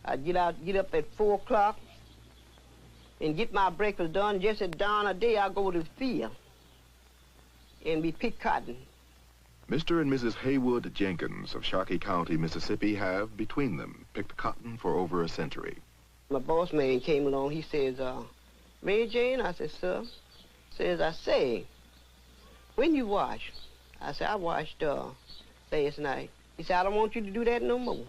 I get up at 4 o'clock and get my breakfast done. Just at dawn of day, I go to the field and we pick cotton. Mr. and Mrs. Haywood Jenkins of Sharkey County, Mississippi have, between them, picked cotton for over a century. My boss man came along. He says, Mary Jane? I said, sir. Says, I say, when you wash? I said, I washed last night. He said, I don't want you to do that no more.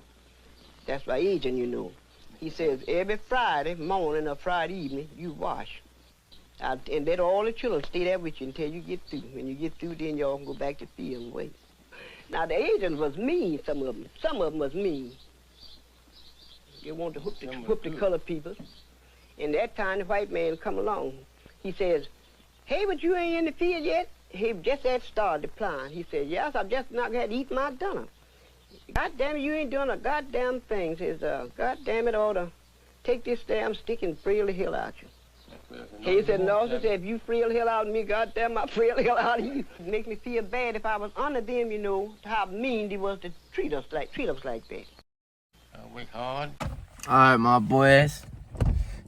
That's my agent, you know. He says, every Friday morning or Friday evening, you wash. And let all the children stay there with you until you get through. When you get through, then y'all can go back to the field and wait. Now, the agents was mean, some of them. Some of them was mean. They want to whoop the colored people. And that time, the white man come along. He says, hey, but you ain't in the field yet? He just had started plowing. He said, yes, I've just not had to eat my dinner. God damn it, you ain't doing a goddamn thing. Says, God damn it, I ought to take this damn stick and frail the hell out you. He said, no, he said, if you frail the hell out of me, goddamn, I frail the hell out of you. It makes me feel bad if I was under them, you know, how mean they was to treat us like that. I work hard. All right, my boys,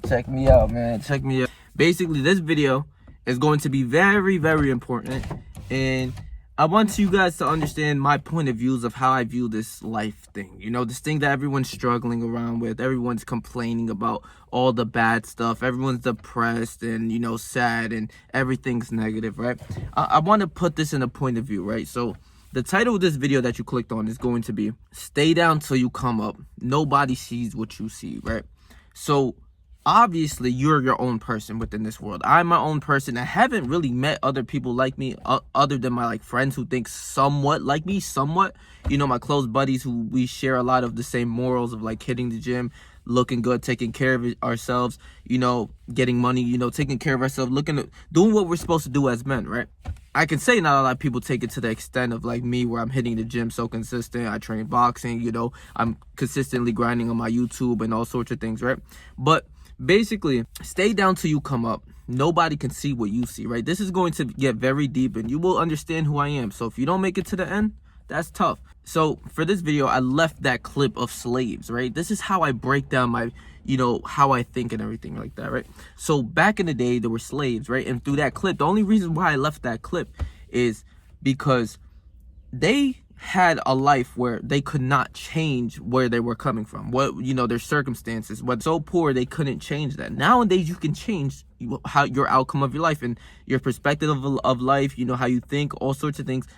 check me out, man. Check me out. Basically, this video is going to be very, very important, and I want you guys to understand my point of views of how I view this life thing. You know, this thing that everyone's struggling around with. Everyone's complaining about all the bad stuff. Everyone's depressed and, you know, sad, and everything's negative, right? I want to put this in a point of view, right? So the title of this video that you clicked on is going to be Stay Down Till You Come Up. Nobody sees what you see, right? So obviously, you're your own person within this world. I'm my own person. I haven't really met other people like me, other than my friends who think somewhat like me, somewhat. You know, my close buddies who we share a lot of the same morals of hitting the gym, looking good, taking care of ourselves, you know, getting money, you know, taking care of ourselves, doing what we're supposed to do as men, right? I can say not a lot of people take it to the extent of me, where I'm hitting the gym so consistent. I train boxing, you know, I'm consistently grinding on my YouTube and all sorts of things, right? But basically, stay down till you come up. Nobody can see what you see, right? This is going to get very deep, and you will understand who I am. So if you don't make it to the end, that's tough. So for this video, I left that clip of slaves, right? This is how I break down my, you know, how I think and everything like that, right? So back in the day, there were slaves, right? And through that clip, the only reason why I left that clip is because they had a life where they could not change where they were coming from, what, you know, their circumstances, what, so poor they couldn't change that. Nowadays, you can change how your outcome of your life and your perspective of life, you know, how you think, all sorts of things,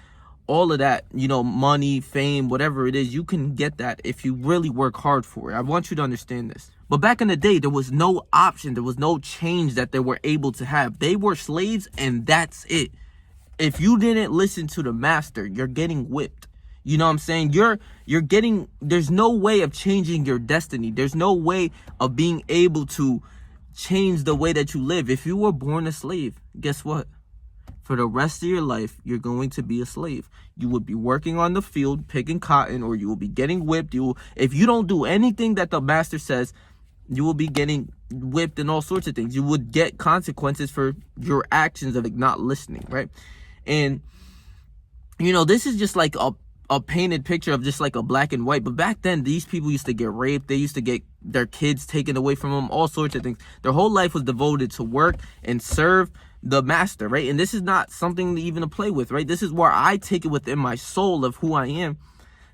all of that, you know, money, fame, whatever it is, you can get that if you really work hard for it. I want you to understand this. But back in the day, there was no option, there was no change that they were able to have. They were slaves, and that's it. If you didn't listen to the master, you're getting whipped. You know what I'm saying? There's no way of changing your destiny. There's no way of being able to change the way that you live. If you were born a slave, guess what? For the rest of your life, you're going to be a slave. You would be working on the field, picking cotton, or you will be getting whipped. If you don't do anything that the master says, you will be getting whipped and all sorts of things. You would get consequences for your actions of not listening, right? And, you know, this is just like a painted picture of just a black and white. But back then, these people used to get raped. They used to get their kids taken away from them, all sorts of things. Their whole life was devoted to work and serve the master, right? And this is not something even to play with, right? This is where I take it within my soul of who I am,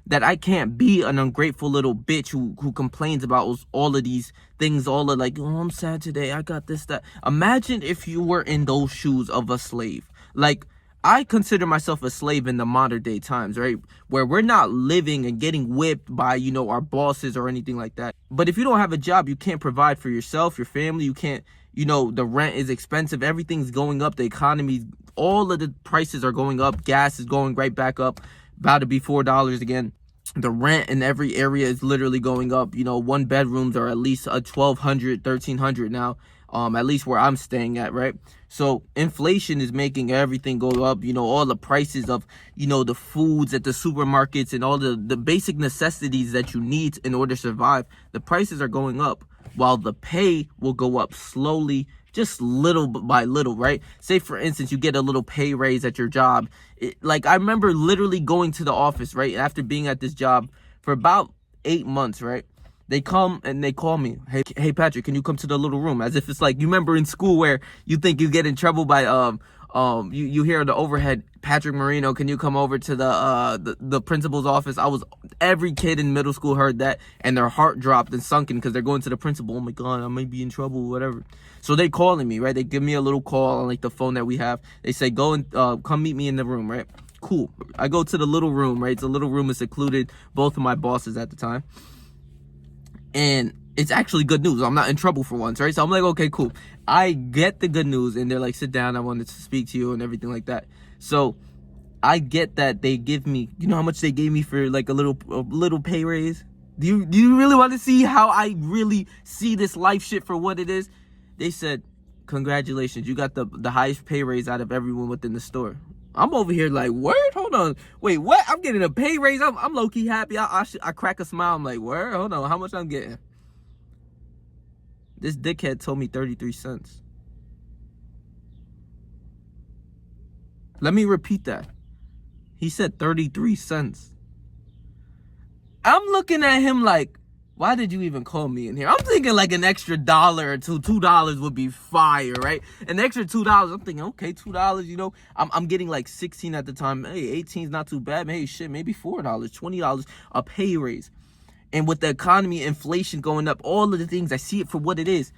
that I can't be an ungrateful little bitch who complains about all of these things, all of oh, I'm sad today, I got this, that. Imagine if you were in those shoes of a slave. I consider myself a slave in the modern day times, right? Where we're not living and getting whipped by, you know, our bosses or anything like that. But if you don't have a job, you can't provide for yourself, your family. You can't, you know, the rent is expensive. Everything's going up. The economy, all of the prices are going up. Gas is going right back up, about to be $4 again. The rent in every area is literally going up. You know, one bedrooms are at least $1,200, $1,300 now. At least where I'm staying at, right? So inflation is making everything go up. You know, all the prices of, you know, the foods at the supermarkets and all the basic necessities that you need in order to survive. The prices are going up, while the pay will go up slowly, just little by little, right? Say, for instance, you get a little pay raise at your job. I remember literally going to the office, right? After being at this job for about 8 months, right? They come and they call me. Hey, Patrick, can you come to the little room? As if it's like, you remember in school where you think you get in trouble by you hear the overhead, Patrick Marino, can you come over to the principal's office? Every kid in middle school heard that, and their heart dropped and sunken because they're going to the principal. Oh my God, I might be in trouble, whatever. So they calling me, right? They give me a little call on like the phone that we have. They say, go and come meet me in the room, right? Cool. I go to the little room, right? It's a little room. It's secluded. Both of my bosses at the time. And it's actually good news. I'm not in trouble for once, right? So I'm like, okay, cool. I get the good news, and they're like, sit down. I wanted to speak to you and everything like that. So I get that they give me, you know how much they gave me for like a little pay raise? Do you really want to see how I really see this life shit for what it is? They said, congratulations, you got the highest pay raise out of everyone within the store. I'm over here like, word? Hold on. Wait, what? I'm getting a pay raise? I'm low-key happy. I crack a smile. I'm like, word? Hold on. How much I'm getting? This dickhead told me 33 cents. Let me repeat that. He said 33 cents. I'm looking at him like, why did you even call me in here? I'm thinking like an extra $1 or $2 would be fire, right? An extra $2. I'm thinking, okay, $2, you know. I'm getting like 16 at the time. Hey, 18 is not too bad. Hey, shit, maybe $4, $20, a pay raise. And with the economy, inflation going up, all of the things, I see it for what it is.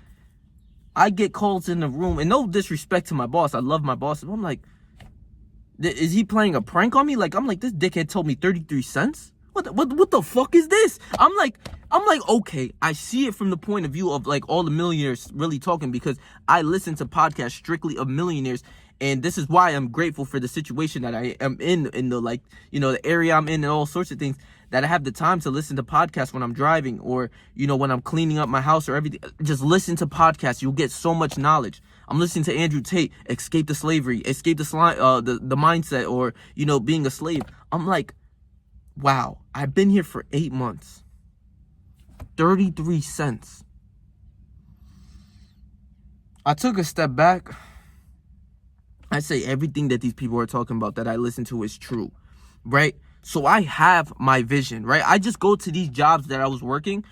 I get calls in the room, and no disrespect to my boss. I love my boss. I'm like, is he playing a prank on me? Like, I'm like, this dickhead told me 33 cents? What the fuck is this? I'm like, okay, I see it from the point of view of like all the millionaires really talking, because I listen to podcasts strictly of millionaires, and this is why I'm grateful for the situation that I am in the, like, you know, the area I'm in and all sorts of things, that I have the time to listen to podcasts when I'm driving, or, you know, when I'm cleaning up my house or everything. Just listen to podcasts. You'll get so much knowledge. I'm listening to Andrew Tate, Escape the Slavery, Escape the Mindset, or, you know, Being a Slave. I'm like, wow, I've been here for 8 months. 33 cents. I took a step back. I say everything that these people are talking about that I listen to is true, right? So I have my vision, right? I just go to these jobs that I was working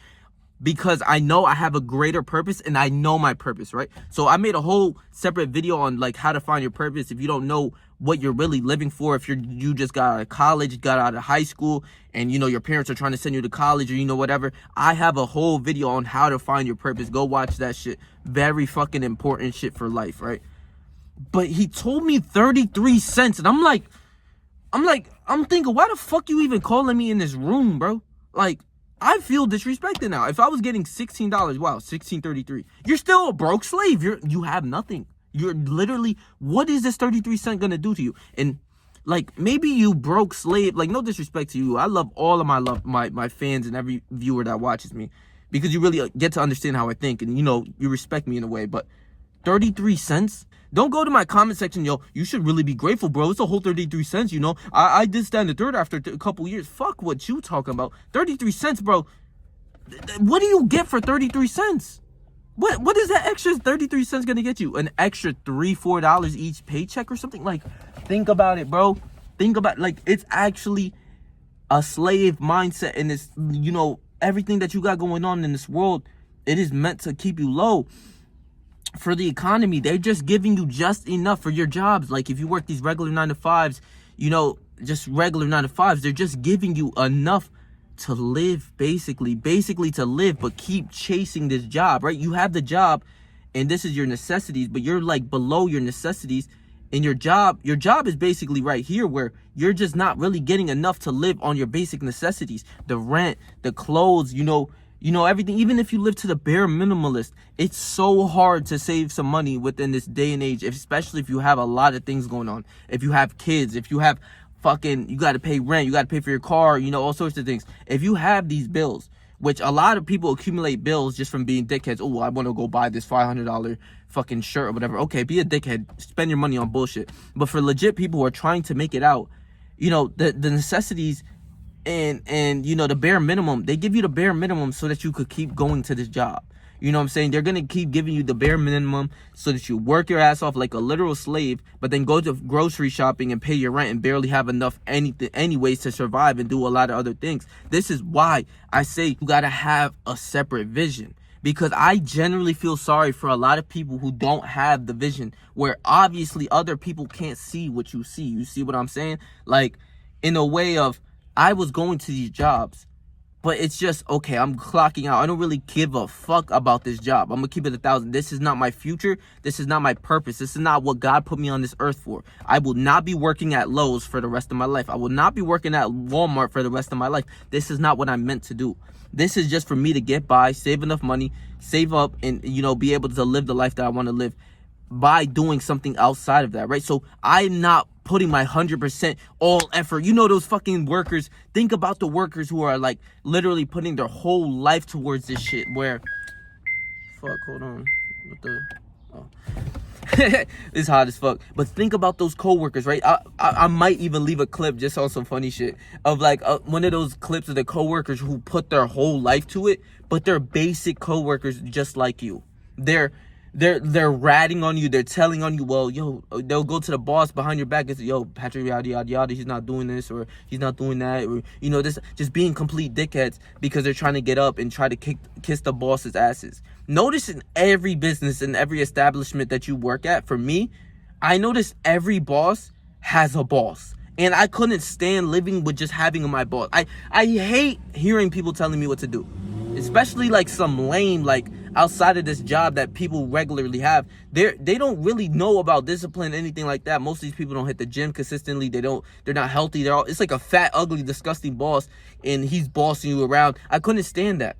because I know I have a greater purpose, and I know my purpose, right? So I made a whole separate video on like how to find your purpose if you don't know what you're really living for. If you just got out of college, got out of high school, and you know your parents are trying to send you to college, or you know whatever. I have a whole video on how to find your purpose. Go watch that shit. Very fucking important shit for life, right? But he told me 33 cents, and I'm thinking, why the fuck you even calling me in this room, bro? Like, I feel disrespected now. If I was getting $16, wow, $16.33. You're still a broke slave. You have nothing. You're literally, what is this 33 cent gonna do to you? And like, maybe you broke slave, like, no disrespect to you. I love all of my fans and every viewer that watches me, because you really get to understand how I think, and you know, you respect me in a way. But 33 cents? Don't go to my comment section, yo, you should really be grateful, bro. It's a whole 33 cents, you know. I did stand the third after a couple years. Fuck what you talking about. 33 cents, bro. What do you get for 33 cents? What is that extra 33 cents gonna get you? An extra $3-4 each paycheck or something? Like, think about it, bro. Think about, like, it's actually a slave mindset, and it's, you know, everything that you got going on in this world, it is meant to keep you low. For the economy, they're just giving you just enough for your jobs. Like, if you work these regular 9-to-5s, you know, just regular 9-to-5s, they're just giving you enough to live, basically to live, but keep chasing this job, right? You have the job, and this is your necessities, but you're like below your necessities. And your job is basically right here, where you're just not really getting enough to live on your basic necessities, the rent, the clothes, you know, everything. Even if you live to the bare minimalist, it's so hard to save some money within this day and age, especially if you have a lot of things going on. If you have kids, if you have you got to pay rent, you got to pay for your car, you know, all sorts of things. If you have these bills, which a lot of people accumulate bills just from being dickheads. Oh, I want to go buy this $500 fucking shirt or whatever. Okay, be a dickhead. Spend your money on bullshit. But for legit people who are trying to make it out, you know, the necessities and you know, the bare minimum, they give you the bare minimum so that you could keep going to this job. You know what I'm saying? They're gonna keep giving you the bare minimum so that you work your ass off like a literal slave, but then go to grocery shopping and pay your rent and barely have enough anyways to survive and do a lot of other things. This is why I say you gotta have a separate vision. Because I generally feel sorry for a lot of people who don't have the vision, where obviously other people can't see what you see. You see what I'm saying? Like, in a way of, I was going to these jobs, but it's just, okay, I'm clocking out. I don't really give a fuck about this job. I'm going to keep it 1,000. This is not my future. This is not my purpose. This is not what God put me on this earth for. I will not be working at Lowe's for the rest of my life. I will not be working at Walmart for the rest of my life. This is not what I'm meant to do. This is just for me to get by, save enough money, save up, and, you know, be able to live the life that I want to live by doing something outside of that, right? So I'm not putting my 100% all effort. You know, those fucking workers, think about the workers who are like literally putting their whole life towards this shit where, fuck, hold on, what the, oh. It's hot as fuck. But think about those co-workers, right? I might even leave a clip just on some funny shit of like one of those clips of the co-workers who put their whole life to it, but they're basic co-workers just like you. They're ratting on you. They're telling on you, well, yo, they'll go to the boss behind your back and say, yo, Patrick, yada, yada, yada, he's not doing this, or he's not doing that, or, you know, this, just being complete dickheads because they're trying to get up and try to kiss the boss's asses. Notice in every business and every establishment that you work at, for me, I notice every boss has a boss. And I couldn't stand living with just having my boss. I hate hearing people telling me what to do. Especially like some lame, like outside of this job that people regularly have. They don't really know about discipline, anything like that. Most of these people don't hit the gym consistently. They're not healthy. It's like a fat, ugly, disgusting boss, and he's bossing you around. I couldn't stand that.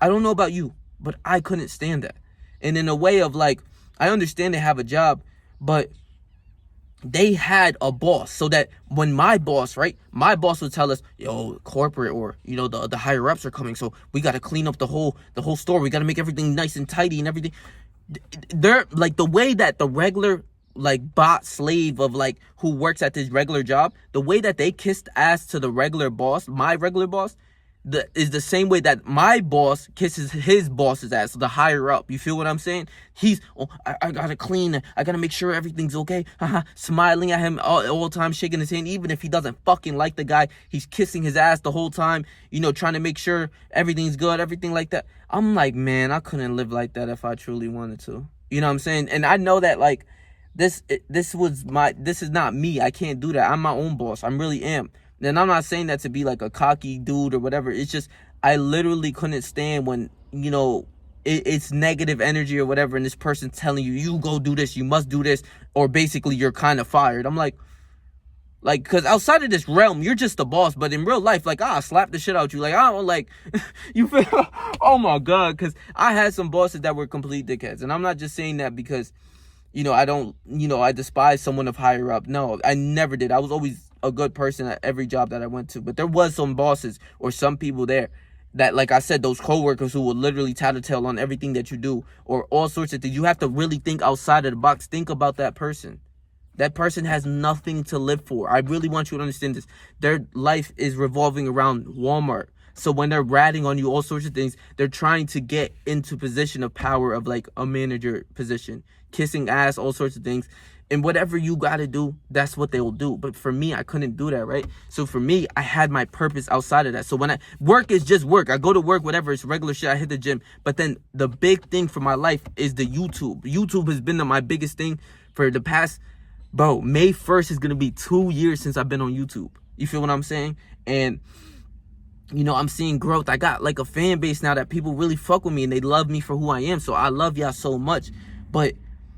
I don't know about you, but I couldn't stand that. And in a way of like, I understand they have a job, but they had a boss, so that when my boss would tell us, yo, corporate, or, you know, the higher ups are coming, so we got to clean up the whole store. We got to make everything nice and tidy and everything. They're like, the way that the regular like bot slave of like who works at this regular job, the way that they kissed ass to the regular boss, my regular boss, is the same way that my boss kisses his boss's ass, the higher up. You feel what I'm saying? He's, oh, I gotta clean, I gotta make sure everything's okay. Smiling at him all the time, shaking his hand, even if he doesn't fucking like the guy. He's kissing his ass the whole time, you know, trying to make sure everything's good, everything like that. I'm like, man, I couldn't live like that if I truly wanted to. You know what I'm saying? And I know that like this is not me. I can't do that. I'm my own boss. I really am. And I'm not saying that to be like a cocky dude or whatever. It's just, I literally couldn't stand when, you know, it's negative energy or whatever, and this person telling you, you go do this, you must do this, or basically you're kind of fired. I'm like, because outside of this realm, you're just the boss, but in real life, like, I'll slap the shit out you. Like, I don't, like, you feel, oh my God, because I had some bosses that were complete dickheads. And I'm not just saying that because, you know, I despise someone of higher up. No, I never did. I was always a good person at every job that I went to. But there was some bosses or some people there that, like I said, those coworkers who will literally tattletale on everything that you do, or all sorts of things. You have to really think outside of the box. Think about that person. That person has nothing to live for. I really want you to understand this. Their life is revolving around Walmart. So when they're ratting on you, all sorts of things, they're trying to get into position of power of like a manager position, kissing ass, all sorts of things. And whatever you got to do, that's what they will do. But for me, I couldn't do that, right? So for me, I had my purpose outside of that. So when work is just work. I go to work, whatever, it's regular shit. I hit the gym. But then the big thing for my life is the YouTube. YouTube has been my biggest thing for the past, bro, May 1st is going to be 2 years since I've been on YouTube. You feel what I'm saying? And, you know, I'm seeing growth. I got like a fan base now that people really fuck with me and they love me for who I am. So I love y'all so much. But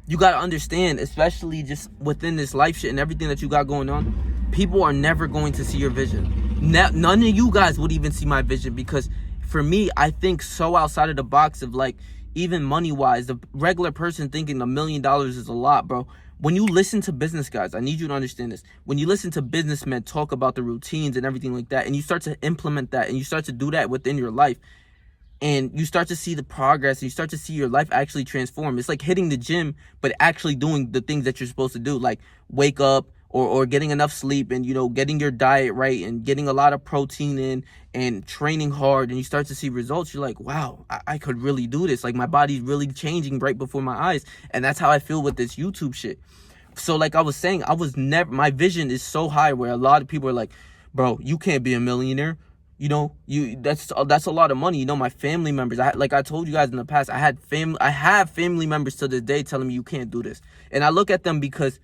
you got to understand, especially just within this life shit and everything that you got going on, people are never going to see your vision. None of you guys would even see my vision, because for me, I think so outside of the box of like, even money wise, the regular person thinking $1 million is a lot, bro. When you listen to business guys, I need you to understand this. When you listen to businessmen talk about the routines and everything like that, and you start to implement that and you start to do that within your life, and you start to see the progress, and you start to see your life actually transform. It's like hitting the gym, but actually doing the things that you're supposed to do, like wake up or getting enough sleep and, you know, getting your diet right and getting a lot of protein in and training hard, and you start to see results, you're like, wow, I could really do this. Like, my body's really changing right before my eyes. And that's how I feel with this YouTube shit. So like I was saying, my vision is so high where a lot of people are like, bro, you can't be a millionaire. You know, that's a lot of money. You know, my family members, like I told you guys in the past, I have family members to this day telling me you can't do this. And I look at them because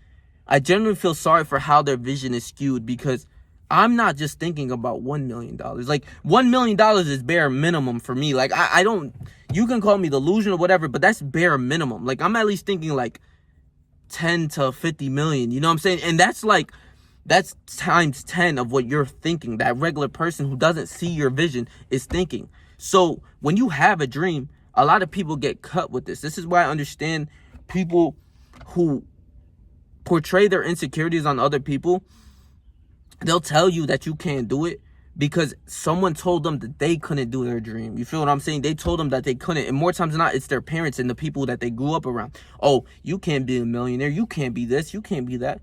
I genuinely feel sorry for how their vision is skewed, because I'm not just thinking about $1 million. Like, $1 million is bare minimum for me. Like, I don't, you can call me delusional or whatever, but that's bare minimum. Like, I'm at least thinking like 10 to 50 million, you know what I'm saying? And that's times 10 of what you're thinking, that regular person who doesn't see your vision is thinking. So when you have a dream, a lot of people get cut with this. This is why I understand people who portray their insecurities on other people. They'll tell you that you can't do it because someone told them that they couldn't do their dream. You feel what I'm saying? They told them that they couldn't. And more times than not, it's their parents and the people that they grew up around. Oh, you can't be a millionaire. You can't be this. You can't be that.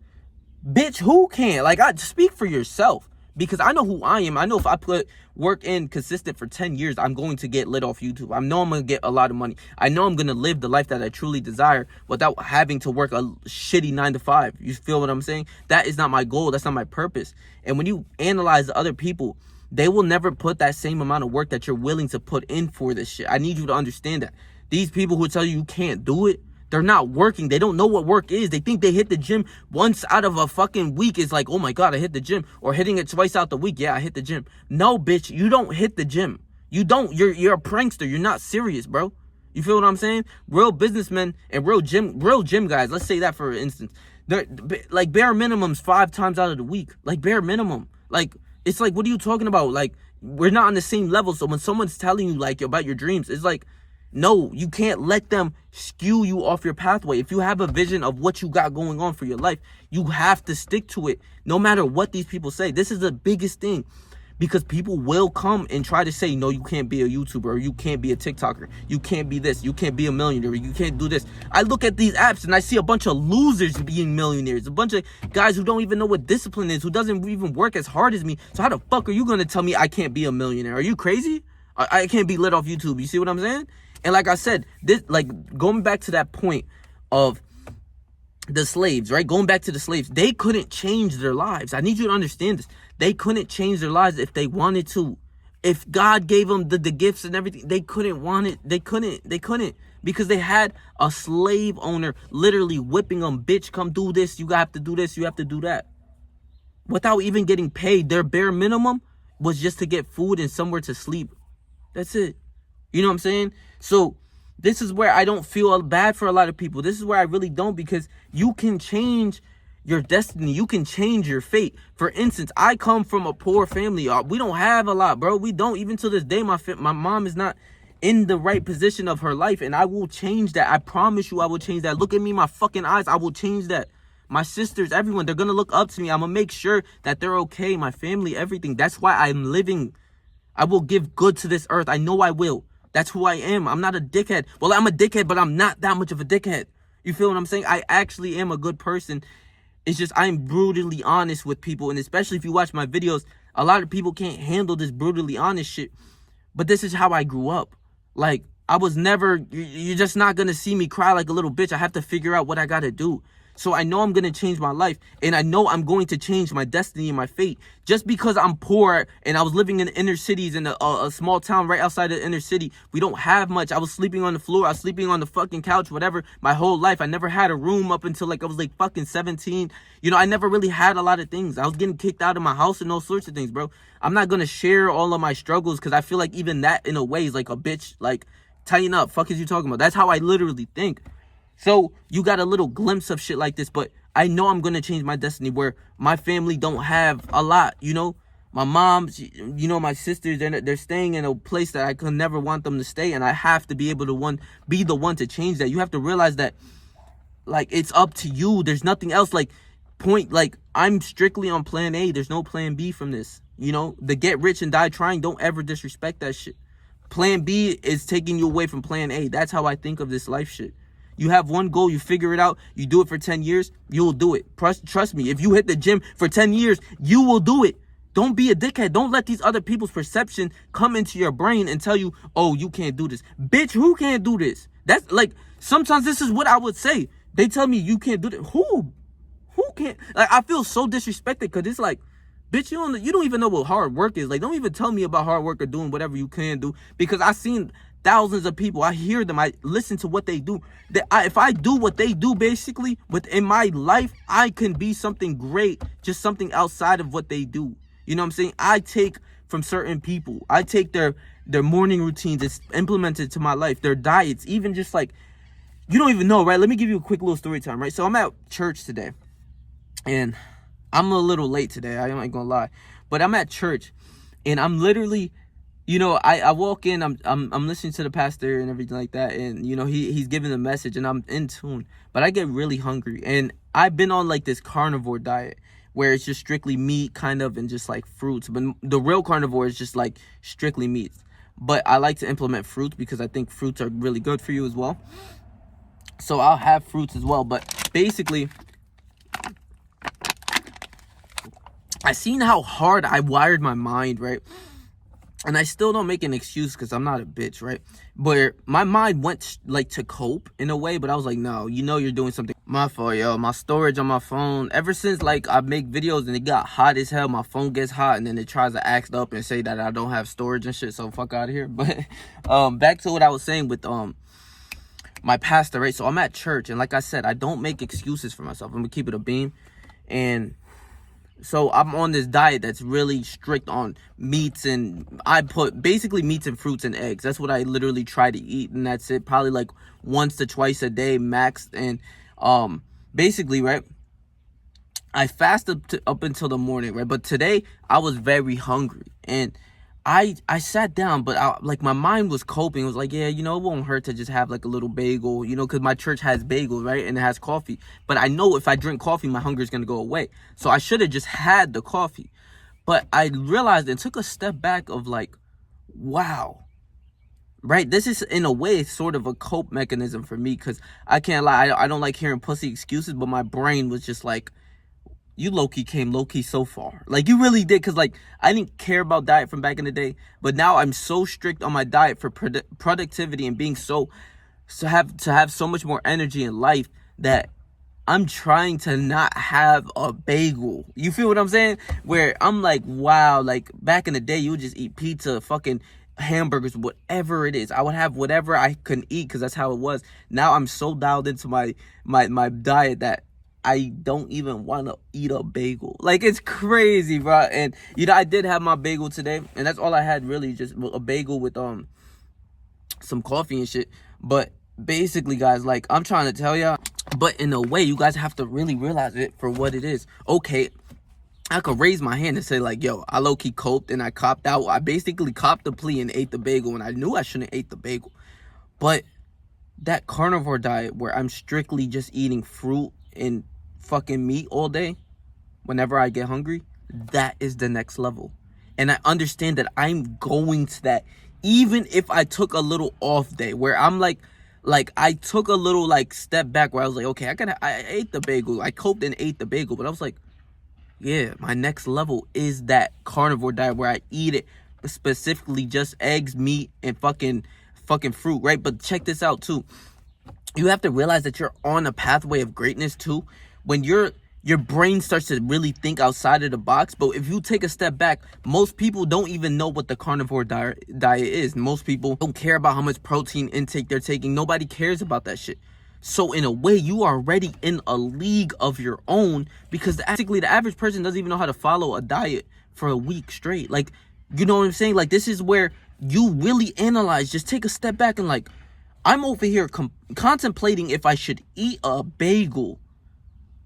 Bitch, who can? Like, I speak for yourself, because I know who I am. I know if I put work in consistent for 10 years, I'm going to get lit off YouTube. I know I'm going to get a lot of money. I know I'm going to live the life that I truly desire without having to work a shitty 9 to 5. You feel what I'm saying? That is not my goal. That's not my purpose. And when you analyze other people, they will never put that same amount of work that you're willing to put in for this shit. I need you to understand that. These people who tell you can't do it, they're not working. They don't know what work is. They think they hit the gym once out of a fucking week. It's like, oh my God, I hit the gym. Or hitting it twice out the week. Yeah, I hit the gym. No, bitch, you don't hit the gym. You don't. You're a prankster. You're not serious, bro. You feel what I'm saying? Real businessmen and real gym guys, let's say that for instance, they're like bare minimums 5 times out of the week. Like, bare minimum. Like, it's like, what are you talking about? Like, we're not on the same level. So when someone's telling you like about your dreams, it's like, no, you can't let them skew you off your pathway. If you have a vision of what you got going on for your life, you have to stick to it no matter what these people say. This is the biggest thing, because people will come and try to say, no, you can't be a YouTuber, or you can't be a TikToker, you can't be this, you can't be a millionaire, you can't do this. I look at these apps and I see a bunch of losers being millionaires, a bunch of guys who don't even know what discipline is, who doesn't even work as hard as me. So how the fuck are you going to tell me I can't be a millionaire? Are you crazy? I can't be lit off YouTube. You see what I'm saying? And like I said, this, like, going back to that point of the slaves, right? Going back to the slaves, they couldn't change their lives. I need you to understand this. They couldn't change their lives if they wanted to. If God gave them the gifts and everything, they couldn't want it. They couldn't because they had a slave owner literally whipping them. Bitch, come do this. You have to do this. You have to do that. Without even getting paid. Their bare minimum was just to get food and somewhere to sleep. That's it. You know what I'm saying? So this is where I don't feel bad for a lot of people. This is where I really don't, because you can change your destiny. You can change your fate. For instance, I come from a poor family. We don't have a lot, bro. We don't. Even to this day, my mom is not in the right position of her life, and I will change that. I promise you I will change that. Look at me, my fucking eyes. I will change that. My sisters, everyone, they're going to look up to me. I'm going to make sure that they're okay. My family, everything. That's why I'm living. I will give good to this earth. I know I will. That's who I am. I'm not a dickhead. Well, I'm a dickhead, but I'm not that much of a dickhead. You feel what I'm saying? I actually am a good person. It's just I'm brutally honest with people. And especially if you watch my videos, a lot of people can't handle this brutally honest shit. But this is how I grew up. Like, I was never, you're just not going to see me cry like a little bitch. I have to figure out what I got to do. So I know I'm going to change my life, and I know I'm going to change my destiny and my fate. Just because I'm poor and I was living in the inner cities in a small town right outside of the inner city, we don't have much. I was sleeping on the floor. I was sleeping on the fucking couch, whatever, my whole life. I never had a room up until like I was like fucking 17. You know, I never really had a lot of things. I was getting kicked out of my house and all sorts of things, bro. I'm not going to share all of my struggles because I feel like even that in a way is like a bitch. Like, tighten up. Fuck is you talking about? That's how I literally think. So you got a little glimpse of shit like this, but I know I'm going to change my destiny where my family don't have a lot, you know. My mom, you know, my sisters, they're staying in a place that I could never want them to stay, and I have to be able to be the one to change that. You have to realize that, like, it's up to you. There's nothing else. Like, I'm strictly on plan A. There's no plan B from this. You know, the get rich and die trying, don't ever disrespect that shit. Plan B is taking you away from plan A. That's how I think of this life shit. You have one goal, you figure it out, you do it for 10 years, you'll do it. Trust me, if you hit the gym for 10 years, you will do it. Don't be a dickhead. Don't let these other people's perception come into your brain and tell you, oh, you can't do this. Bitch, who can't do this? That's like, sometimes this is what I would say. They tell me you can't do this. Who can't? Like, I feel so disrespected because it's like, bitch, you don't even know what hard work is. Like, don't even tell me about hard work or doing whatever you can do, because I've seen thousands of people. I hear them. I listen to what they do. If I do what they do, basically, within my life, I can be something great, just something outside of what they do. You know what I'm saying? I take from certain people. I take their morning routines. It's implemented to my life. Their diets, even just like, you don't even know, right? Let me give you a quick little story time, right? So I'm at church today, and I'm a little late today. I ain't gonna lie, but I'm at church, and I'm literally, you know, I walk in. I'm listening to the pastor and everything like that, and you know he's giving the message, and I'm in tune. But I get really hungry, and I've been on like this carnivore diet, where it's just strictly meat, kind of, and just like fruits. But the real carnivore is just like strictly meats. But I like to implement fruits because I think fruits are really good for you as well. So I'll have fruits as well. But basically, I seen how hard I wired my mind, right? And I still don't make an excuse because I'm not a bitch, right? But my mind went like to cope in a way, but I was like, no, you know you're doing something. My fault, yo. My storage on my phone, ever since like I make videos and it got hot as hell, my phone gets hot and then it tries to act up and say that I don't have storage and shit, so fuck out of here. But back to what I was saying with my pastor, right? So I'm at church, and like I said, I don't make excuses for myself. I'm gonna keep it a beam. And so I'm on this diet that's really strict on meats, and I put basically meats and fruits and eggs. That's what I literally try to eat, and that's it. Probably like once to twice a day max. And basically, right, I fasted up until the morning, right? But today I was very hungry, and I sat down, but like my mind was coping. It was like, yeah, you know, it won't hurt to just have like a little bagel, you know, because my church has bagels, right? And it has coffee. But I know if I drink coffee, my hunger is going to go away. So I should have just had the coffee. But I realized and took a step back of like, wow, right? This is in a way sort of a cope mechanism for me, because I can't lie. I don't like hearing pussy excuses, but my brain was just like, you low-key came low-key so far. Like, you really did, because, like, I didn't care about diet from back in the day, but now I'm so strict on my diet for productivity and being so have so much more energy in life that I'm trying to not have a bagel. You feel what I'm saying? Where I'm like, wow, like, back in the day, you would just eat pizza, fucking hamburgers, whatever it is. I would have whatever I could eat, because that's how it was. Now I'm so dialed into my diet that I don't even want to eat a bagel. Like, it's crazy, bro. And, you know, I did have my bagel today, and that's all I had, really, just a bagel with some coffee and shit. But basically, guys, like, I'm trying to tell y'all, but in a way, you guys have to really realize it for what it is. Okay, I could raise my hand and say, like, yo, I low-key coped and I copped out. I basically copped the plea and ate the bagel, and I knew I shouldn't ate the bagel. But that carnivore diet where I'm strictly just eating fruit and fucking meat all day whenever I get hungry, that is the next level. And I understand that I'm going to that, even if I took a little off day where I'm like I took a little like step back where I was like, okay, I ate the bagel, I coped and ate the bagel, but I was like, yeah, my next level is that carnivore diet where I eat it specifically just eggs, meat, and fucking fruit, right? But check this out too. You have to realize that you're on a pathway of greatness too, when your brain starts to really think outside of the box. But if you take a step back, most people don't even know what the carnivore diet is. Most people don't care about how much protein intake they're taking. Nobody cares about that shit. So in a way, you are already in a league of your own, because basically the average person doesn't even know how to follow a diet for a week straight. Like, you know what I'm saying? Like, this is where you really analyze. Just take a step back and like, I'm over here contemplating if I should eat a bagel,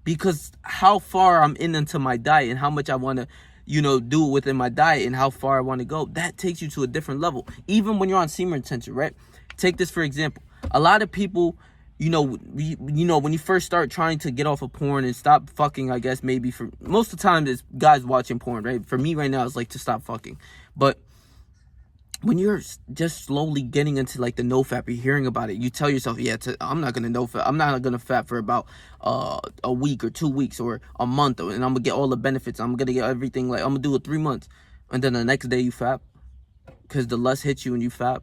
because how far I'm into my diet and how much I want to, you know, do within my diet and how far I want to go. That takes you to a different level. Even when you're on semen retention, right? Take this for example. A lot of people, you know, when you first start trying to get off of porn and stop fucking, I guess maybe for most of the time it's guys watching porn, right? For me right now, it's like to stop fucking. But when you're just slowly getting into like the no-fap, you're hearing about it, you tell yourself, yeah, I'm not gonna no-fap. I'm not gonna fap for about a week or 2 weeks or a month, and I'm gonna get all the benefits. I'm gonna get everything. Like, I'm gonna do it 3 months, and then the next day you fap because the lust hits you and you fap.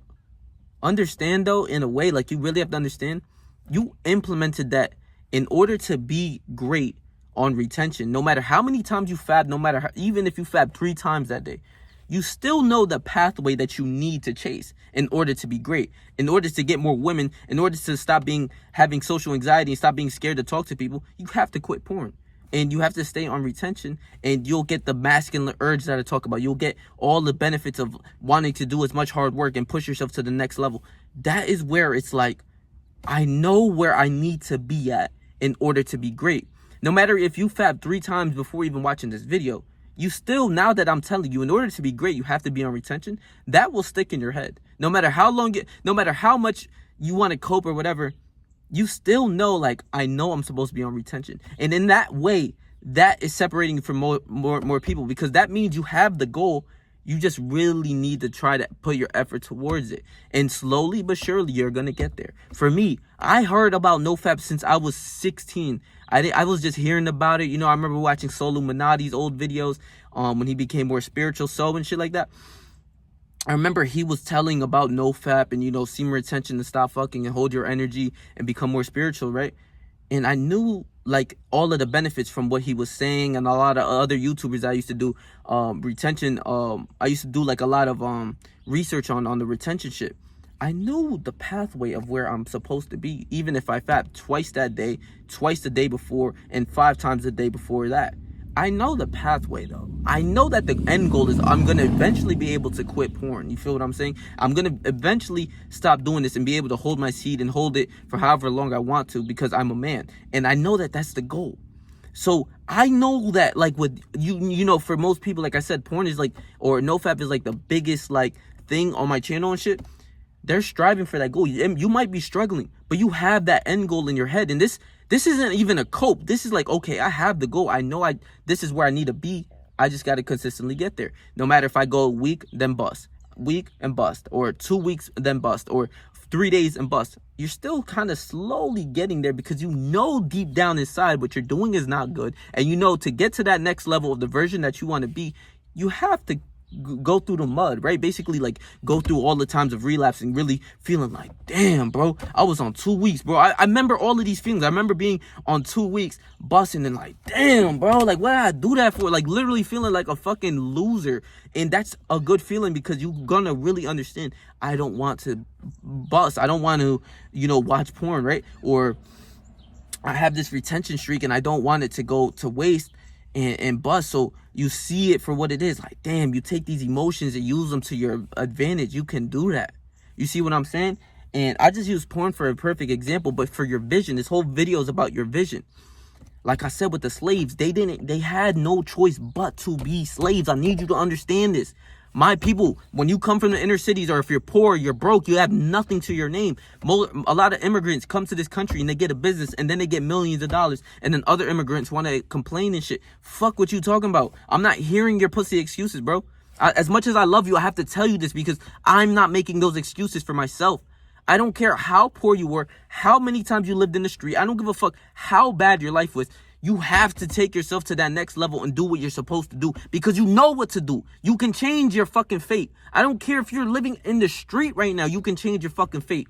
Understand though, in a way, like, you really have to understand, you implemented that in order to be great on retention. No matter how many times you fab, no matter how, even if you fab 3 times that day, you still know the pathway that you need to chase in order to be great, in order to get more women, in order to stop having social anxiety and stop being scared to talk to people. You have to quit porn, and you have to stay on retention, and you'll get the masculine urge that I talk about. You'll get all the benefits of wanting to do as much hard work and push yourself to the next level. That is where it's like, I know where I need to be at in order to be great. No matter if you fab 3 times before even watching this video, you still, now that I'm telling you, in order to be great, you have to be on retention. That will stick in your head. No matter how long, no matter how much you want to cope or whatever, you still know, like, I know I'm supposed to be on retention. And in that way, that is separating you from more people, because that means you have the goal. You just really need to try to put your effort towards it. And slowly but surely, you're going to get there. For me, I heard about NoFap since I was 16. I was just hearing about it. You know, I remember watching Soluminati's old videos when he became more spiritual soul and shit like that. I remember he was telling about NoFap and, you know, semen retention and stop fucking and hold your energy and become more spiritual, right? And I knew, like, all of the benefits from what he was saying, and a lot of other YouTubers I used to do retention. I used to do like a lot of research on the retention shit. I knew the pathway of where I'm supposed to be, even if I fap twice that day, twice the day before, and 5 times the day before that. I know the pathway, though. I know that the end goal is I'm going to eventually be able to quit porn. You feel what I'm saying? I'm going to eventually stop doing this and be able to hold my seed and hold it for however long I want to, because I'm a man. And I know that that's the goal. So I know that, like, with you know, for most people, like I said, porn is like, or NoFap is like the biggest, like, thing on my channel and shit. They're striving for that goal. You might be struggling, but you have that end goal in your head. And this isn't even a cope. This is like, okay, I have the goal. I know this is where I need to be. I just got to consistently get there. No matter if I go a week, then bust. Week and bust. Or 2 weeks, then bust. Or 3 days and bust. You're still kind of slowly getting there, because you know deep down inside what you're doing is not good. And you know, to get to that next level of the version that you want to be, you have to go through the mud, right? Basically, like, go through all the times of relapsing, really feeling like, damn, bro, I was on 2 weeks, bro. I remember all of these feelings. I remember being on 2 weeks, busting, and like, damn, bro, like, what did I do that for? Like, literally feeling like a fucking loser. And that's a good feeling, because you're gonna really understand, I don't want to bust. I don't want to, you know, watch porn, right? Or I have this retention streak and I don't want it to go to waste and bust. So you see it for what it is. Like, damn, you take these emotions and use them to your advantage. You can do that. You see what I'm saying? And I just use porn for a perfect example, but for your vision. This whole video is about your vision. Like I said with the slaves, they had no choice but to be slaves. I need you to understand this. My people, when you come from the inner cities, or if you're poor, you're broke, you have nothing to your name. A lot of immigrants come to this country and they get a business and then they get millions of dollars. And then other immigrants want to complain and shit. Fuck what you talking about. I'm not hearing your pussy excuses, bro. As much as I love you, I have to tell you this, because I'm not making those excuses for myself. I don't care how poor you were, how many times you lived in the street. I don't give a fuck how bad your life was. You have to take yourself to that next level and do what you're supposed to do, because you know what to do. You can change your fucking fate. I don't care if you're living in the street right now. You can change your fucking fate.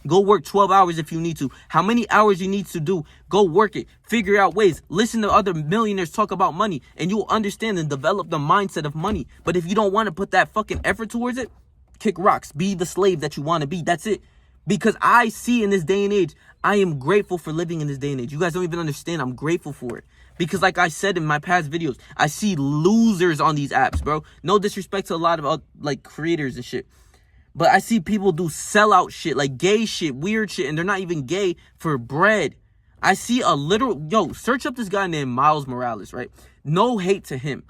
Go work 12 hours if you need to. How many hours you need to do, go work it. Figure out ways. Listen to other millionaires talk about money, and you'll understand and develop the mindset of money. But if you don't want to put that fucking effort towards it, kick rocks. Be the slave that you want to be. That's it. Because I see in this day and age, I am grateful for living in this day and age. You guys don't even understand. I'm grateful for it. Because like I said in my past videos, I see losers on these apps, bro. No disrespect to a lot of like creators and shit. But I see people do sellout shit, like gay shit, weird shit, and they're not even gay for bread. I see a literal, search up this guy named Miles Morales, right? No hate to him.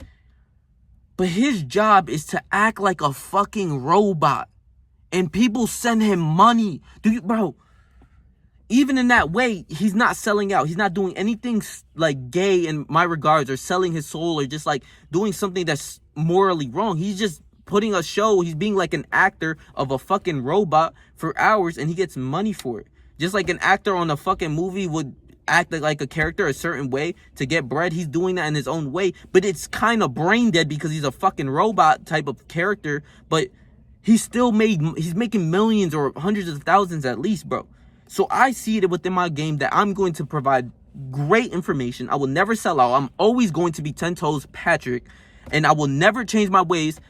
But his job is to act like a fucking robot. And people send him money. Bro, even in that way, he's not selling out. He's not doing anything like gay in my regards, or selling his soul, or just like doing something that's morally wrong. He's just putting a show. He's being like an actor of a fucking robot for hours, and he gets money for it. Just like an actor on a fucking movie would act like a character a certain way to get bread. He's doing that in his own way, but it's kind of brain dead because he's a fucking robot type of character, but he's making millions or hundreds of thousands at least, bro. So I see it within my game that I'm going to provide great information. I will never sell out. I'm always going to be 10 toes Patrick, and I will never change my ways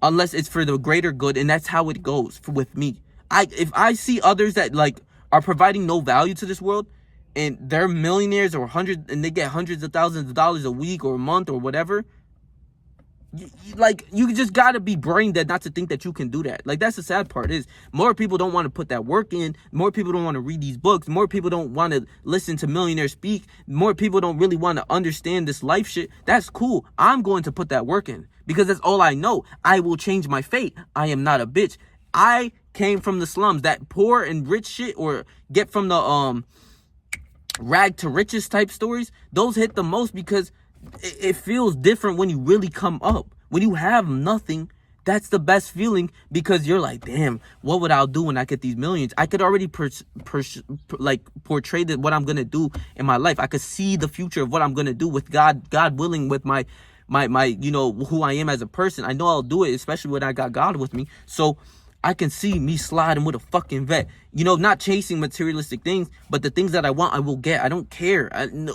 unless it's for the greater good, and that's how it goes with me. If I see others that like are providing no value to this world, and they're millionaires and they get hundreds of thousands of dollars a week or a month or whatever, you just gotta be brain dead not to think that you can do that. Like, that's the sad part, is more people don't want to put that work in. More people don't want to read these books. More people don't want to listen to millionaires speak. More people don't really want to understand this life shit. That's cool. I'm going to put that work in because that's all I know. I will change my fate. I am not a bitch. I came from the slums. That poor and rich shit, or get from the rag to riches type stories, those hit the most because it feels different when you really come up. When you have nothing, that's the best feeling, because you're like, damn, what would I do when I get these millions? I could already portray what I'm gonna do in my life. I could see the future of what I'm gonna do with God willing, with my who I am as a person. I know I'll do it, especially when I got God with me. So I can see me sliding with a fucking vet, not chasing materialistic things, but the things that I want, I will get. I don't care. I hear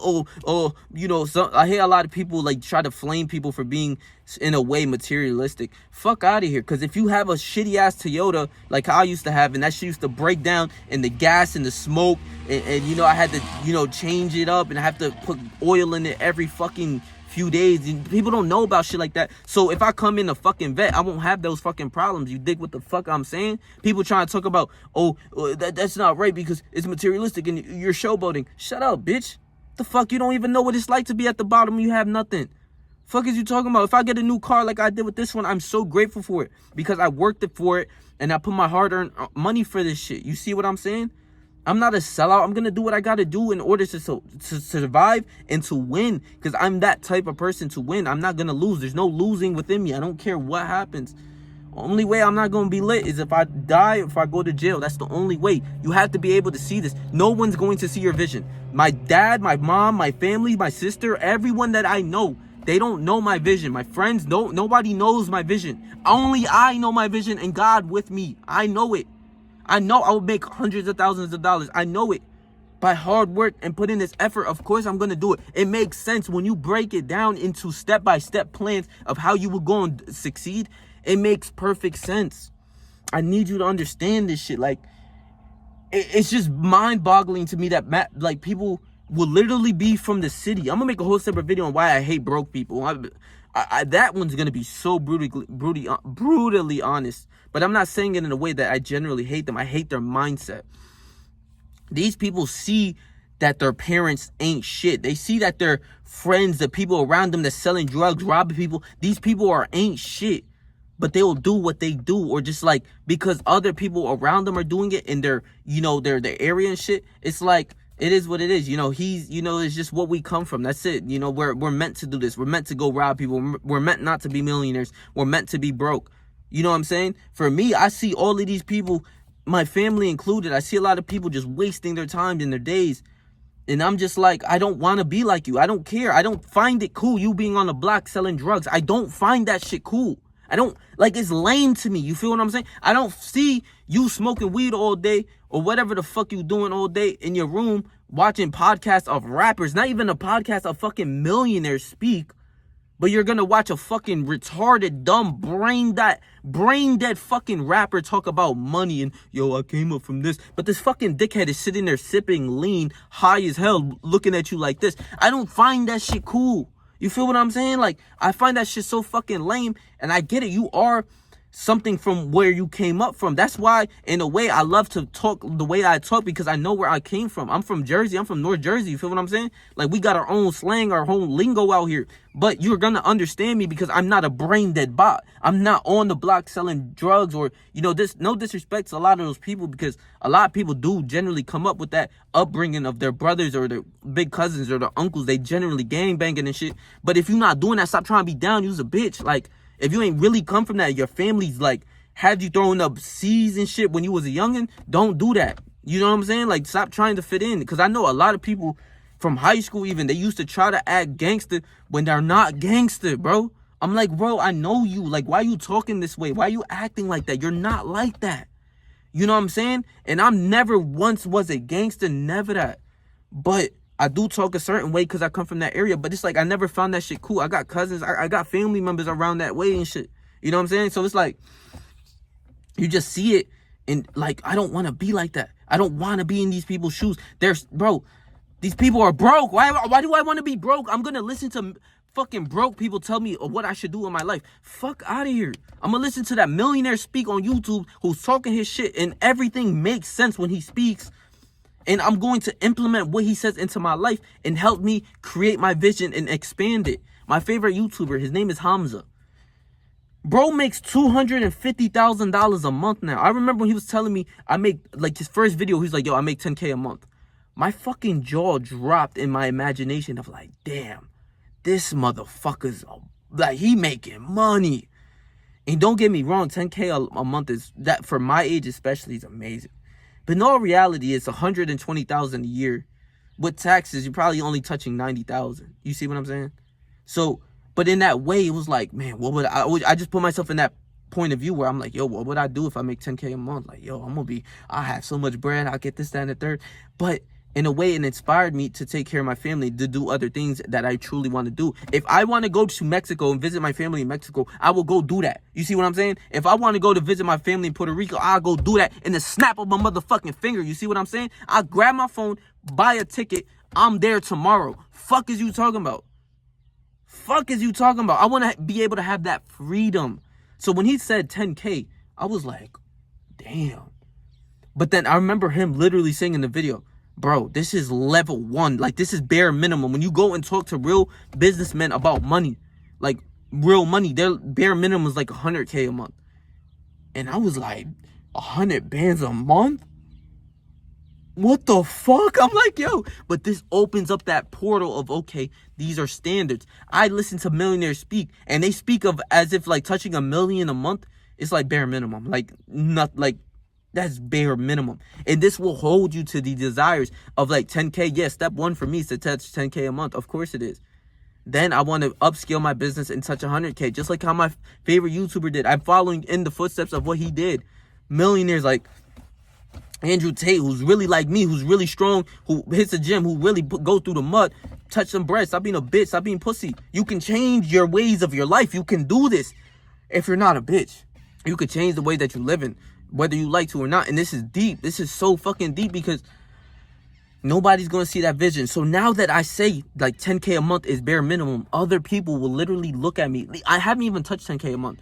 a lot of people like try to flame people for being in a way materialistic. Fuck out of here. Because if you have a shitty ass Toyota like I used to have, and that shit used to break down, and the gas and the smoke, and I had to change it up, and I have to put oil in it every fucking few days, and people don't know about shit like that. So if I come in a fucking vet, I won't have those fucking problems. You dig what the fuck I'm saying? People trying to talk about, that's not right because it's materialistic and you're showboating. Shut up, bitch. The fuck? You don't even know what it's like to be at the bottom. You have nothing. Fuck is you talking about? If I get a new car like I did with this one, I'm so grateful for it because I worked for it and I put my hard-earned money for this shit. You see what I'm saying? I'm not a sellout. I'm going to do what I got to do in order to survive and to win, because I'm that type of person to win. I'm not going to lose. There's no losing within me. I don't care what happens. Only way I'm not going to be lit is if I die, if I go to jail. That's the only way. You have to be able to see this. No one's going to see your vision. My dad, my mom, my family, my sister, everyone that I know, they don't know my vision. My friends, nobody knows my vision. Only I know my vision, and God with me. I know it. I know I will make hundreds of thousands of dollars. I know it. By hard work and putting this effort, of course I'm going to do it. It makes sense when you break it down into step-by-step plans of how you will go and succeed. It makes perfect sense. I need you to understand this shit. Like, it's just mind-boggling to me that people will literally be from the city. I'm going to make a whole separate video on why I hate broke people. That one's going to be so brutally honest. But I'm not saying it in a way that I generally hate them. I hate their mindset. These people see that their parents ain't shit. They see that their friends, the people around them that's selling drugs, robbing people, these people ain't shit. But they will do what they do, or just like because other people around them are doing it in their area and shit. It's like, it is what it is. It's just what we come from. That's it. We're meant to do this. We're meant to go rob people. We're meant not to be millionaires. We're meant to be broke. You know what I'm saying? For me, I see all of these people, my family included. I see a lot of people just wasting their time and their days. And I'm just like, I don't want to be like you. I don't care. I don't find it cool, you being on the block selling drugs. I don't find that shit cool. I don't, it's lame to me. You feel what I'm saying? I don't see you smoking weed all day or whatever the fuck you doing all day in your room watching podcasts of rappers, not even a podcast of fucking millionaires speak, but you're gonna watch a fucking retarded, dumb, brain dead fucking rapper talk about money and, I came up from this. But this fucking dickhead is sitting there sipping lean, high as hell, looking at you like this. I don't find that shit cool. You feel what I'm saying? Like, I find that shit so fucking lame, and I get it. You are something from where you came up from. That's why, in a way, I love to talk the way I talk, because I know where I came from. I'm from Jersey. I'm from North Jersey. You feel what I'm saying? Like, we got our own slang, our own lingo out here. But you're going to understand me because I'm not a brain dead bot. I'm not on the block selling drugs or, no disrespect to a lot of those people, because a lot of people do generally come up with that upbringing of their brothers or their big cousins or their uncles. They generally gangbanging and shit. But if you're not doing that, stop trying to be down. You's a bitch. Like, If you ain't really come from that, your family's like had you throwing up C's and shit when you was a youngin', don't do that. You know what I'm saying? Like, stop trying to fit in. Because I know a lot of people from high school even, they used to try to act gangster when they're not gangster, bro. I'm like, bro, I know you. Like, why you talking this way? Why you acting like that? You're not like that. You know what I'm saying? And I'm never once was a gangster, never that. But I do talk a certain way because I come from that area. But it's like, I never found that shit cool. I got cousins. I got family members around that way and shit. You know what I'm saying? So it's like, you just see it. And like, I don't want to be like that. I don't want to be in these people's shoes. Bro, these people are broke. Why do I want to be broke? I'm going to listen to fucking broke people tell me what I should do in my life. Fuck out of here. I'm going to listen to that millionaire speak on YouTube who's talking his shit and everything makes sense when he speaks. And I'm going to implement what he says into my life and help me create my vision and expand it. My favorite YouTuber, his name is Hamza. Bro makes $250,000 a month now. I remember when he was telling me I make, like, his first video, he's like, yo, I make 10K a month. My fucking jaw dropped in my imagination of like, damn, this motherfucker's, like, he making money. And don't get me wrong, 10K a month is, that for my age especially, is amazing. But in all reality, it's $120,000 a year. With taxes, you're probably only touching $90,000. You see what I'm saying? So, but in that way, it was like, man, what would I just put myself in that point of view where I'm like, yo, what would I do if I make 10K a month? Like, yo, I have so much bread, I'll get this, that, and the third. But in a way, it inspired me to take care of my family, to do other things that I truly want to do. If I want to go to Mexico and visit my family in Mexico, I will go do that. You see what I'm saying? If I want to go to visit my family in Puerto Rico, I'll go do that in the snap of my motherfucking finger. You see what I'm saying? I'll grab my phone, buy a ticket, I'm there tomorrow. Fuck is you talking about? Fuck is you talking about? I want to be able to have that freedom. So when he said 10K, I was like, damn. But then I remember him literally saying in the video, bro, this is level 1. Like, this is bare minimum. When you go and talk to real businessmen about money, like real money, their bare minimum is like 100K a month. And I was like, 100 bands a month? What the fuck? I'm like, yo, but this opens up that portal of, okay, these are standards. I listen to millionaires speak, and they speak of as if like touching $1 million a month is like bare minimum. Like, not like, that's bare minimum. And this will hold you to the desires of like 10K. Yes, step 1 for me is to touch 10K a month. Of course it is. Then I want to upscale my business and touch 100K, just like how my favorite YouTuber did. I'm following in the footsteps of what he did. Millionaires like Andrew Tate, who's really like me, who's really strong, who hits the gym, who really go through the mud, touch some breasts, stop being a bitch, stop being pussy. You can change your ways of your life. You can do this if you're not a bitch. You could change the way that you live in, whether you like to or not. And this is deep. This is so fucking deep because nobody's going to see that vision. So now that I say like 10K a month is bare minimum, other people will literally look at me. I haven't even touched 10K a month,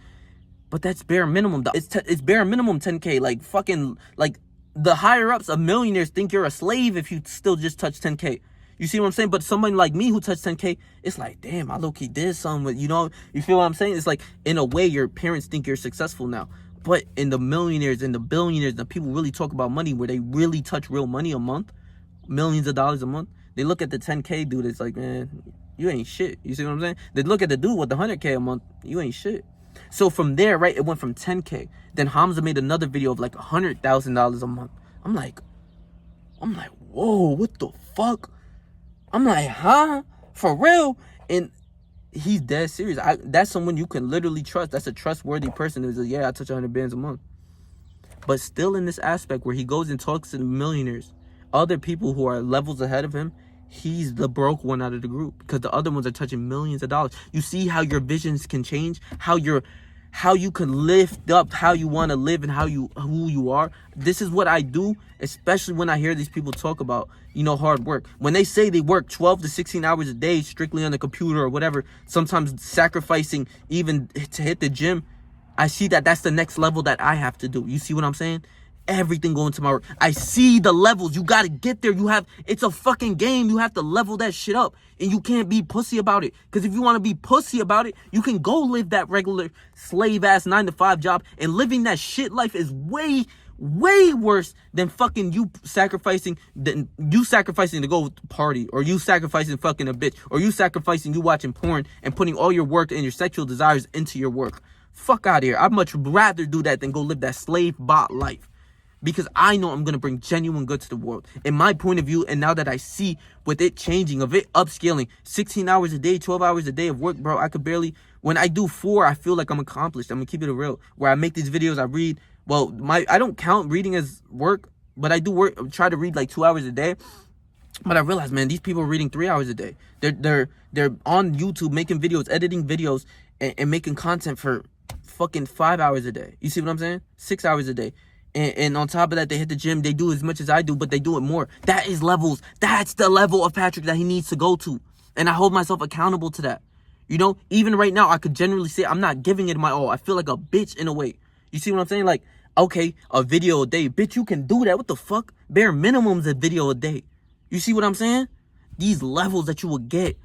but that's bare minimum. It's bare minimum 10K. Like fucking, like, the higher ups of millionaires think you're a slave if you still just touch 10K. You see what I'm saying? But somebody like me who touched 10K, it's like, damn, I low-key did something with, you know, you feel what I'm saying? It's like, in a way, your parents think you're successful now. But in the millionaires and the billionaires, the people really talk about money where they really touch real money a month, millions of dollars a month, they look at the 10K dude, it's like, man, you ain't shit. You see what I'm saying? They look at the dude with the 100K a month, you ain't shit. So from there, right, it went from 10K. Then Hamza made another video of like $100,000 a month. I'm like, whoa, what the fuck? I'm like, huh? For real? And he's dead serious. That's someone you can literally trust. That's a trustworthy person who's like, yeah, I touch 100 bands a month. But still in this aspect where he goes and talks to the millionaires, other people who are levels ahead of him, he's the broke one out of the group because the other ones are touching millions of dollars. You see how your visions can change, how you can lift up how you want to live and who you are. This is what I do, especially when I hear these people talk about, you know, hard work. When they say they work 12 to 16 hours a day strictly on the computer or whatever, sometimes sacrificing even to hit the gym, I see that that's the next level that I have to do. You see what I'm saying? Everything going to my work. I see the levels. You got to get there. It's a fucking game. You have to level that shit up. And you can't be pussy about it. Because if you want to be pussy about it, you can go live that regular slave-ass 9-to-5 job. And living that shit life is way, way worse than fucking you sacrificing to go party, or you sacrificing fucking a bitch, or you sacrificing you watching porn and putting all your work and your sexual desires into your work. Fuck out of here. I'd much rather do that than go live that slave bot life. Because I know I'm going to bring genuine good to the world. In my point of view, and now that I see with it changing, of it upscaling, 16 hours a day, 12 hours a day of work, bro, I could barely, when I do 4, I feel like I'm accomplished. I'm going to keep it real. Where I make these videos, I read, well, I don't count reading as work, but I do work, try to read like 2 hours a day. But I realize, man, these people are reading 3 hours a day. They're on YouTube making videos, editing videos, and making content for fucking 5 hours a day. You see what I'm saying? 6 hours a day. And on top of that, they hit the gym. They do as much as I do, but they do it more. That is levels. That's the level of Patrick that he needs to go to. And I hold myself accountable to that. You know, even right now, I could generally say I'm not giving it my all. I feel like a bitch in a way. You see what I'm saying? Like, okay, a video a day. Bitch, you can do that. What the fuck? Bare minimum's a video a day. You see what I'm saying? These levels that you will get.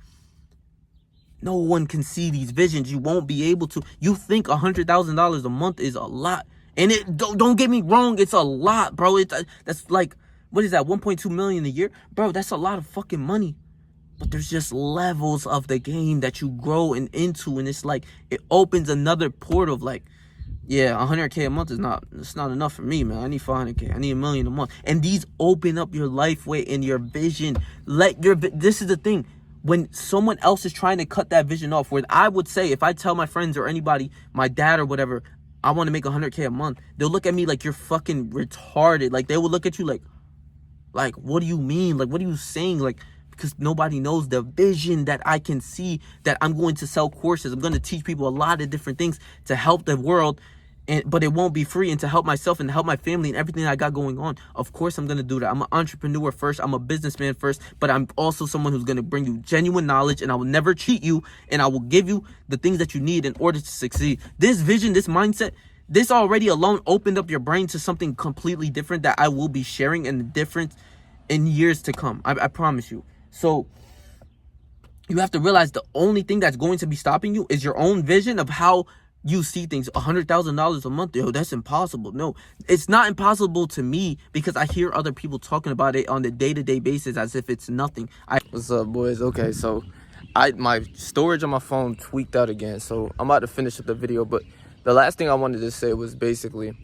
No one can see these visions. You won't be able to. You think $100,000 a month is a lot. And it don't get me wrong, it's a lot, bro. That's like, what is that, 1.2 million a year? Bro, that's a lot of fucking money. But there's just levels of the game that you grow into, and it's like, it opens another portal of like, yeah, 100K a month it's not enough for me, man. I need 500K. I need $1 million a month. And these open up your life way and your vision. This is the thing. When someone else is trying to cut that vision off, where I would say, if I tell my friends or anybody, my dad or whatever, I want to make 100K a month, they'll look at me like you're fucking retarded. Like, they will look at you like, what do you mean? Like, what are you saying? Like, because nobody knows the vision that I can see, that I'm going to sell courses. I'm going to teach people a lot of different things to help the world. But it won't be free, and to help myself and to help my family and everything that I got going on. Of course I'm going to do that. I'm an entrepreneur first. I'm a businessman first. But I'm also someone who's going to bring you genuine knowledge, and I will never cheat you, and I will give you the things that you need in order to succeed. This vision, this mindset, this already alone opened up your brain to something completely different that I will be sharing in the difference in years to come. I promise you. So you have to realize the only thing that's going to be stopping you is your own vision of how you see things. $100,000 a month, yo, that's impossible. No, it's not impossible to me, because I hear other people talking about it on a day-to-day basis as if it's nothing. What's up, boys? Okay, so my storage on my phone tweaked out again, so I'm about to finish up the video. But the last thing I wanted to say was basically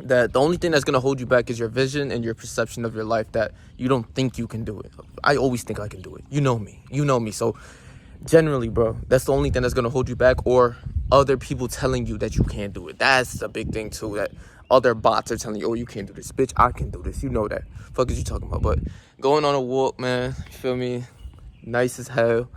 that the only thing that's going to hold you back is your vision and your perception of your life, that you don't think you can do it. I always think I can do it. You know me. So generally, bro, that's the only thing that's going to hold you back, or other people telling you that you can't do it. That's a big thing too, that other bots are telling you, oh, you can't do this. Bitch, I can do this. You know that. Fuck is you talking about? But going on a walk, man, you feel me? Nice as hell.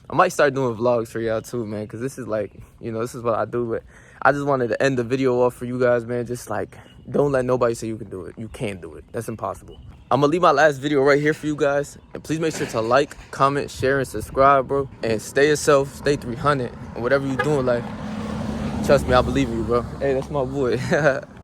I might start doing vlogs for y'all too, man, because this is like, you know, this is what I do. But I just wanted to end the video off for you guys, man. Just like, don't let nobody say you can do it. You can't do it. That's impossible. I'm going to leave my last video right here for you guys. And please make sure to like, comment, share, and subscribe, bro. And stay yourself. Stay 300. And whatever you're doing, like, trust me, I believe in you, bro. Hey, that's my boy.